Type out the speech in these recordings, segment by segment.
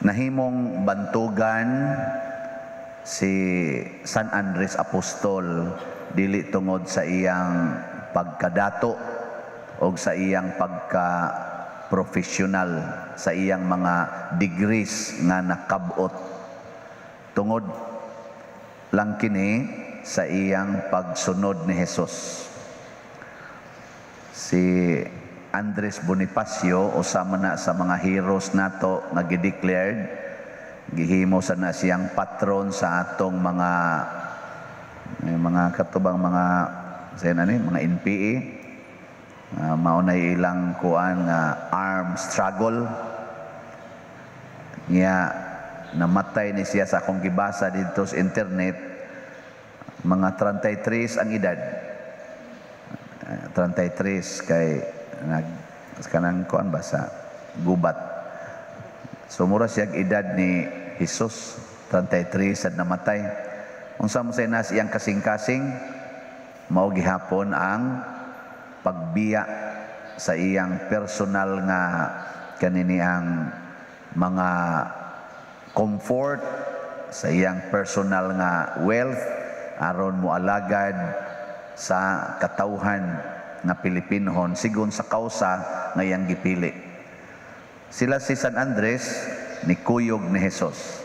Nahimong bantugan si San Andres Apostol dili tungod sa iyang pagkadato o sa iyang pagka-professional, sa iyang mga degrees nga nakabot. Tungod lang kini sa iyang pagsunod ni Jesus. Si Andres Bonifacio, usama na sa mga heroes nato nga gideclared, gihimo sa na siyang patron sa atong mga katubang mga mga NPA, maunay ilang kuan nga armed struggle. Niya namatay ni siya sa akong gibasa dito sa internet, mga 33 ang edad. 33 kay kanang kuan ba sa gubat. So mura siya edad ni Jesus, 33 sad namatay. Unsa mo say na siyang kasing-kasing, mao gihapon ang pagbiya sa iyang personal nga kanini ang mga comfort, sa iyang personal nga wealth aron moalagad sa katawhan nga Pilipinhon sigon sa kausa nga iyang gipili. Sila si San Andres ni kuyog ni Jesus.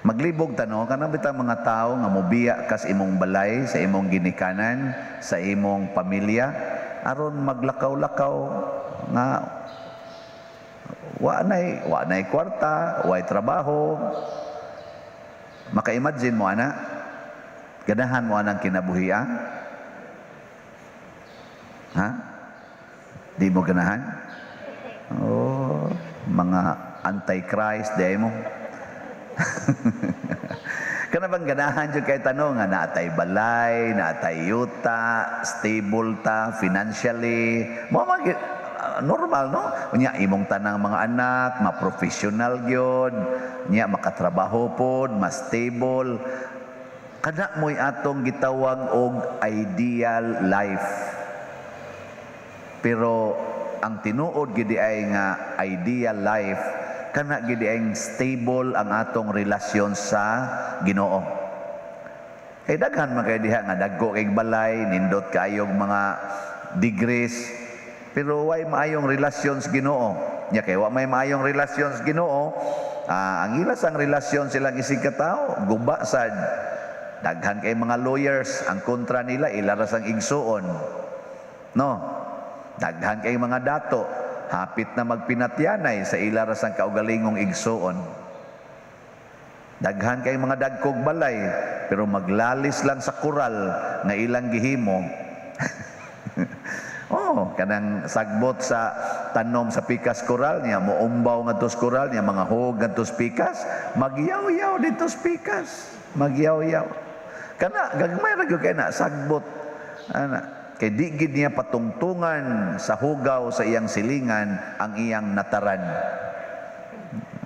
Maglibog tano kanang bitang mga tao nga mobiya kas imong balay, sa imong ginikanan, sa imong pamilya aron maglakaw-lakaw nga wa nay kwarta, way trabaho. Maka-imagine mo ana, ganahan mo anang kinabuhian? Ha? Di mo ganahan? Oh, mga anti-Christ day mo. Kana bang ganahan jud kay tanong nga naatay balay, naatay yuta, stable ta financially, mo normal no? Unya imong tanang mga anak, ma-professional gyud, nya makatrabaho pod, mas stable. Kana mo'y atong gitawag og ideal life. Pero ang tinuod gid ay nga ideal life, kana gid ay stable ang atong relasyon sa Ginoo. Kay daghan man kay diha nga dagko kay balay, nindot kayog mga degrees, pero way maayong relasyon sa Ginoo. Nya kay wa may maayong relasyon sa Ginoo, ang ilas ang relasyon silang isig ka tawo, guba sad. Daghan kay mga lawyers, ang kontra nila ilaras ang igsuon. No? Daghan kay mga dato, hapit na magpinatyanay sa ilaras ang kaugalingong igsuon. Daghan kay mga dagkog balay, pero maglalis lang sa kural nga ilang gihimo. Oh, kanang sagbot sa tanom sa pikas kural niya, moumbaw nga tos kural niya, mga hog nga tos pikas, magyaw-yaw dito sa pikas, magyaw-yaw. Kana gagmay ra gyud kay na sagbot ana. Kay di gid niya patungtungan sa hugaw sa iyang silingan ang iyang nataran.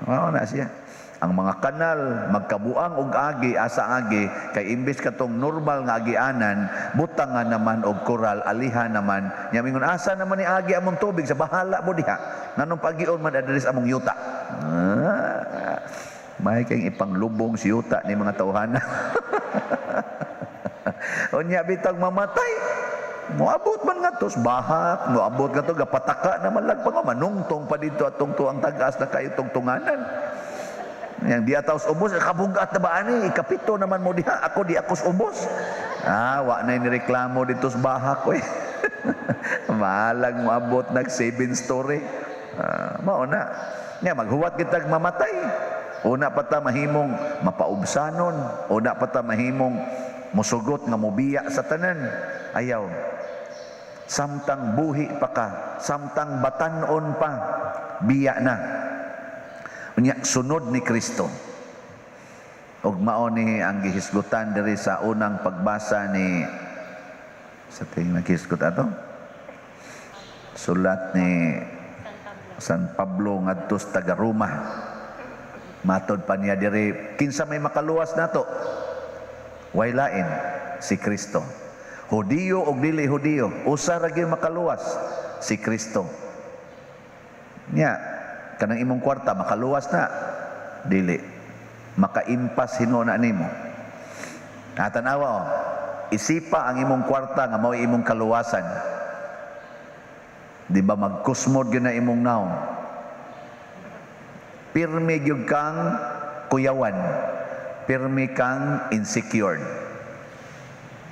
Mao na siya. Ang mga kanal magkabuang og agi asa agi, kay imbes katong normal nga agianan, butangan naman og koral, alihan naman. Nya mingon asa naman ni agi among tubig sa bahala mo diha. Nganong pagion man adres among yuta. May kay ipanglubong si yuta ni mga tawhana. Unya bitag mamatay. Moabot man nga tos bahak, moabot nga to gapataka naman lag pa manungtong pa dito atong tuang tagas na kayo tungtunganan. Yang dia taos ubos kabunggat na ba ani ikapito naman mo diha, ako di akos ubos. Wa na ni reklamo dito sa bahak we. Mahalag moabot nag 7 story. Mao na. Nya maghuwat kitag mamatay. Una pa ta mahimong mapaubsanon, una pa ta mahimong musugot nga mobiya sa tanan. Ayaw. Samtang buhi pa ka, samtang batanon pa, biya na. Unya sunod ni Kristo. Ug mao ni ang gihisgutan diri sa unang pagbasa ni sa tingin naghisgot ato. Sulat ni San Pablo ngadto sa taga Roma. Matod pa niya diri, kinsa may makaluwas nato? Way lain si Kristo. Hudiyo o dili Hudiyo, usa ra gyud makaluwas, si Kristo. Nya kanang imong kwarta makaluwas na, Dili. Makaimpas hinuna nimo. Tanawa, isipa ang imong kwarta nga mao imong kaluwasan. Di ba magkusmod gyud na imong naong? Pirmi gyud kang kuyawan. Pirmi kang insecure.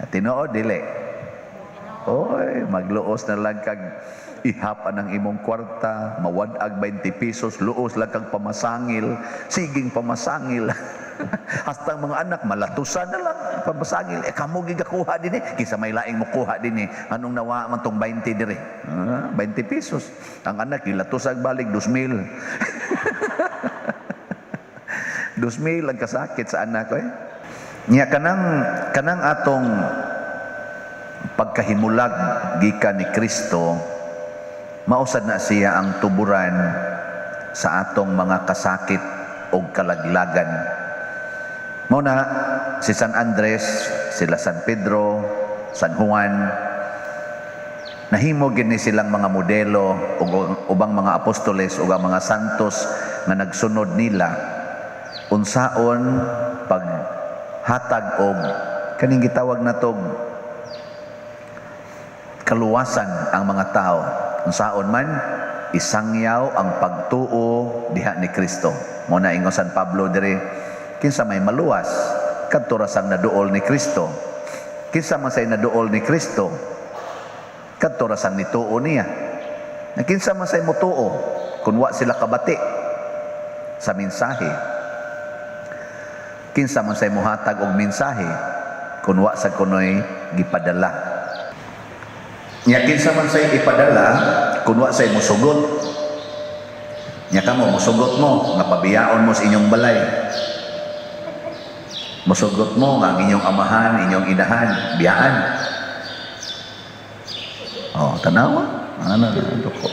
Tinuod dili. Oy, magluos na lang kag ihapan ang imong kwarta, mawadag 20 pesos, luos lang kag pamasangil, siging pamasangil. Hasta ang mga anak malatusan na lang pamasangil. Kamo gigakuha din kisa may laing mo kuha din anong nawa man tong 20 dire. 20 pesos. Ang anak gilatusag balik 2,000. 2,000 lang kasakit sa anak ko Nya kanang atong pagkahimulag gikan ni Kristo, mausad na siya ang tuburan sa atong mga kasakit o kalaglagan. Muna si San Andres, sila San Pedro, San Juan, nahimo gini silang mga modelo ubang mga apostoles o mga santos nga nagsunod nila unsaon paghatag og kaning gitawag natog kaluwasan ang mga tao. Unsaon man isangyaw ang pagtuo diha ni Kristo. Muna ingon San Pablo dire, kinsa may maluwas kadto ra sang naduol ni Kristo. Kinsa man say naduol ni Kristo kadto ra sang nituo niya. Kinsa man say motuo kun wa sila kabati sa mensahe. Kinsa man say mohatag og mensahe kun wa sa kunoy gipadala. Nya kinsa man say ipadala kun wa say mosugot. Nya kamo mosugot mo nga pabiyaon mo sa inyong balay. Mosugot mo nga ang inyong amahan, inyong inahan, biyaan. Oh, tanawa. Ano duko.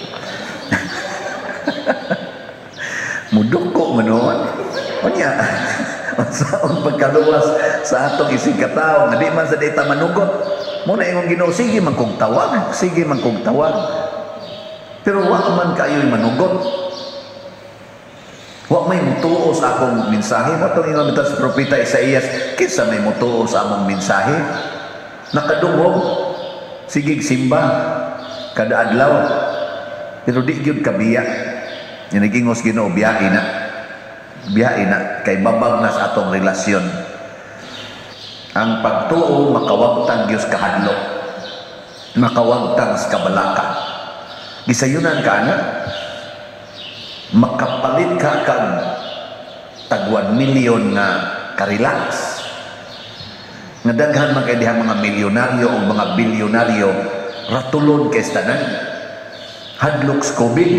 Muduko manuon. Unya. Unsaon pagkaluwas sa atong isig katawo nga di man sa dita manugot. Muna ingon Ginoo, sige man kong tawag, sige man kong tawag. Pero wa man kayo'y manugot. Wa may mutuo sa akong mensahe. Mo itong ingon sa propeta Isaías, kinsa may mutuo sa among mensahe? Nakadungog, sigig simba, kada adlaw. Pero di gyud kabiya. Yung nagingos Ginoo, biyain na. Biyain na, kay babag na sa atong relasyon. Ang pagtuo makawagtang Diyos kahadlok, makawagtang sa kabalaka. Gisayunan ka na, makapalit ka kag tag 1 milyon na karelax. Nga daghan man kay dihang mga milyonaryo o mga bilyonaryo ratulon kay tanan. Hadlok sa COVID.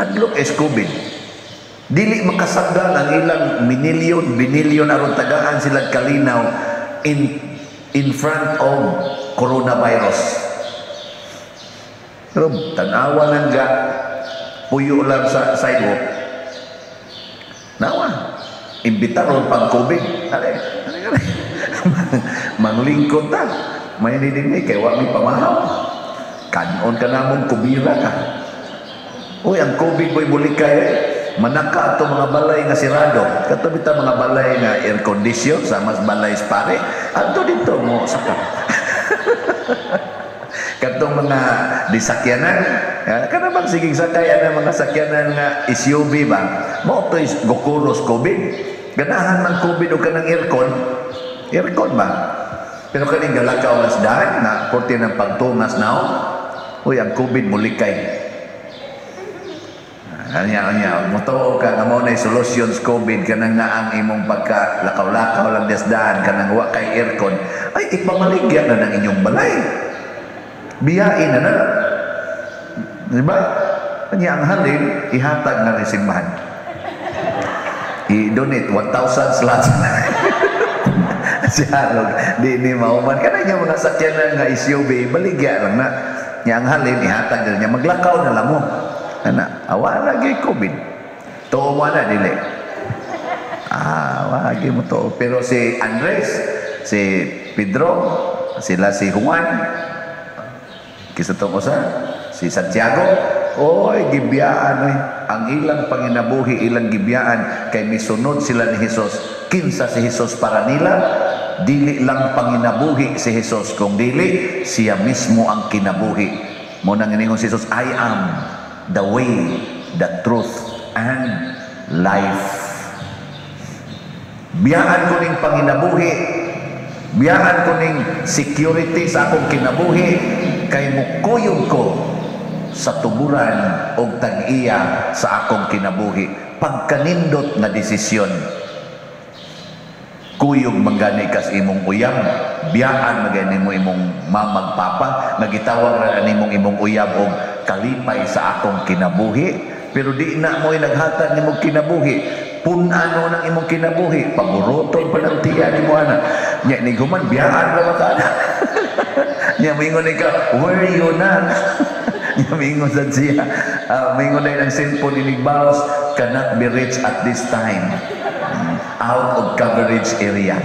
Hadlok is COVID. Dili makasagdan ang ilang binilyon aron tagaan sila kalinaw in front of coronavirus. Pero tanawa lang ga puyo lang sa sidewalk. Nawa, imbitaron pag COVID. Are. Manglingkod ta. May nidingni kay wa mi pamahaw. Kanon ka namong kubira ka. Uy, ang COVID boy bulikay manaka ato mga balay nga sirado. Kato bita mga balay nga air condition sa mas balay pare. Ato dito mo saka. Katong mga disakyanan, kana bang sigig sakay ana mga sakyanan nga SUV ba? Mo to is gokuros COVID. Ganahan man COVID o kanang aircon. Aircon ba? Pero kaning galakaw nas dahan na porte ng pagtungas now. Uy, ang COVID mulikay. Anya, mutuo ka nga mo na solusyon sa COVID kanang naang imong pagka-lakaw-lakaw lang desdaan kanang wa kay aircon ay ipamaligya na ng inyong balay. Biyain na. Diba? Anya ang halin ihatag na rin simbahan. I-donate 1,000 slots na. Siyarog, di mauman ka na niya mga sakyanan nga SUV, baligya lang na. Nya ang halin ihatag na niya, maglakaw na lang mo. Ana, awa lagi COVID. Tuo mo na, dili. Wagi mo to. Pero si Andres, si Pedro, sila si Juan, kisa to ko sa Si Santiago, oy gibiyaan oy. Ang ilang panginabuhi, ilang gibiyaan kay misunod sila ni Hesus. Kinsa si Hesus para nila? Dili lang panginabuhi si Hesus, kung dili siya mismo ang kinabuhi. Muna nga ningon si Hesus, I am the way, the truth, and life. Biyaan ko ning panginabuhi, biyaan ko ning security sa akong kinabuhi, kay mukuyog ko sa tuburan o tag-iya sa akong kinabuhi. Pagkanindot na desisyon, kuyog magani kas imong uyab, biyaan magani mo imong mamagpapa, nagitawag ra nimong imong uyab og kalipay sa akong kinabuhi, pero di na mo naghatag nimong kinabuhi. Punano ng imong kinabuhi, paburoton pa ng tiya ni mo ana. Nya ni guman biyaan ra ka na. Nya mingon ka, where you na? Nya mingon sa siya, mingon na ng cellphone ni Baos, cannot be reached at this time. Out of coverage area.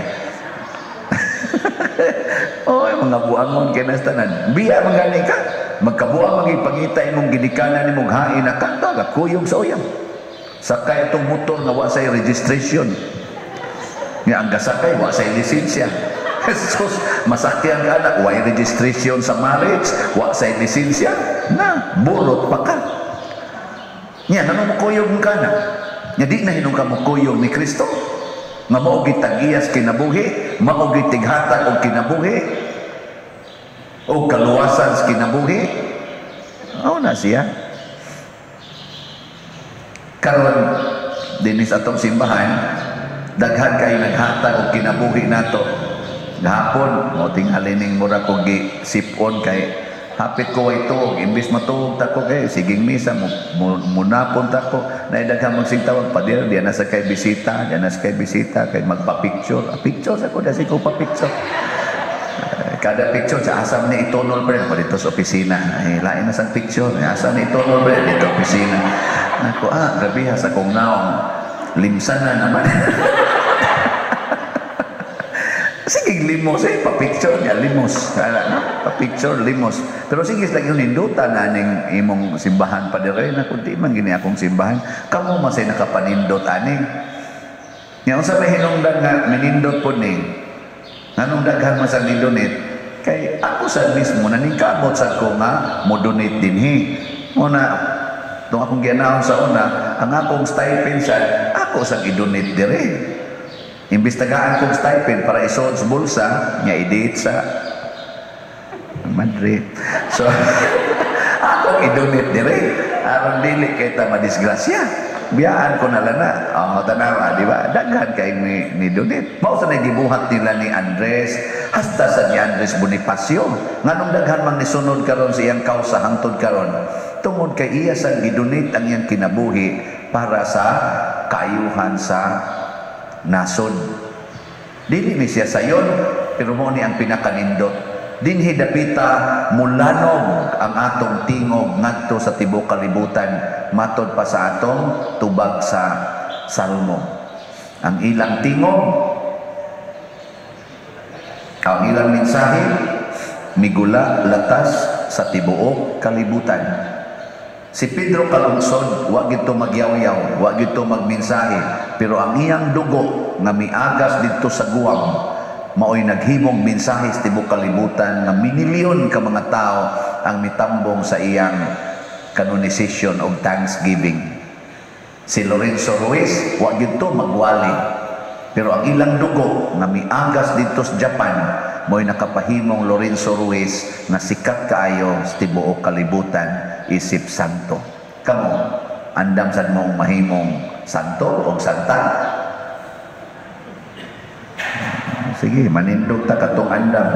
Oy, mga buangon kinastanan. Biya mangani ka. Magkabuang magipangita imong gidikanan imong hain na kanta kuyog sa uyang. Sakay itong motor na wa say registration. Nga ang gasakay wa say lisensya. Jesus, masakyan ka na, wa registration sa marriage, wa say lisensya. Na, burot pa ka. Nya, nanong mukuyog ka na? Nya, di na hinong ka mukuyog ni Kristo. Nga maugit tag-iyas kinabuhi, maugit tighatag o kinabuhi, o kaluwasan sa kinabuhi. O na siya. Karon dinis atong simbahan, daghan kay naghatag og kinabuhi nato. Gahapon mo tingali ning mura ko gi sipon kay hapit ko ito, imbis matuog ta ko kay siging misa munapon ta ko. Nay daghang magsingtawag pa diya na sa kay bisita, diya na sa kay bisita kay magpa-picture. Picture sa ko dasi ko pa picture. Kada picture sa asam ni itonol pa rin dito sa opisina. Ay lain na sa picture, asam ni itonol pa rin dito sa opisina. Ako, grabe ha, sa kong naong limsan na naman. Sige, limos pa-picture niya, limos. Pa-picture, limos. Pero sige, lang yung nindutan na ning imong simbahan pa dire, na kundi man gini akong simbahan, kamo masay nakapanindot aning. Yung sa may hinungdan nga, minindot po ni, nanong daghan masang nidonate, kay ako sa mismo, naningkamot sa ko nga, mo donate din hi. Muna, itong akong ginahon sa una, ang akong stipend sa ako sa i-donate dire. Imbis tagaan kong stipend para isuod sa bulsa, niya i-date sa Madrid. So, ako i-donate dire. Aron dili kay ta madisgrasya. Biyaan ko na lang na. Tanawa, di ba? Daghan kay ni donate. Mao sa nagibuhat nila ni Andres, hasta sa ni Andres Bonifacio. Nganong daghan mang nisunod karon sa iyang kausa hangtod karon. Tungod kay iya sa gidonate ang iyang kinabuhi para sa kaayuhan sa nasod. Dili ni siya sayon, pero mo ni ang pinakanindot. Dinhi dapita mulanog ang atong tingog ngadto sa tibuok kalibutan, matod pa sa atong tubag sa Salmo. Ang ilang tingog, ang ilang mensahe, migula latas sa tibuok kalibutan. Si Pedro kalungsod, wa gito magyaw-yaw, wa gito magmensahe, pero ang iyang dugo nga miagas dito sa guwang, maoy naghimong mensahe sa tibuok kalibutan nga minilyon ka mga tao ang mitambong sa iyang canonization of thanksgiving. Si Lorenzo Ruiz, wa gito magwali, pero ang ilang dugo nga miagas dito sa Japan, mo'y nakapahimong Lorenzo Ruiz na sikat kaayo sa tibuok kalibutan, isip santo. Kamu, andam sad mong mahimong santo o santa? Sige, manindog ta katong andam.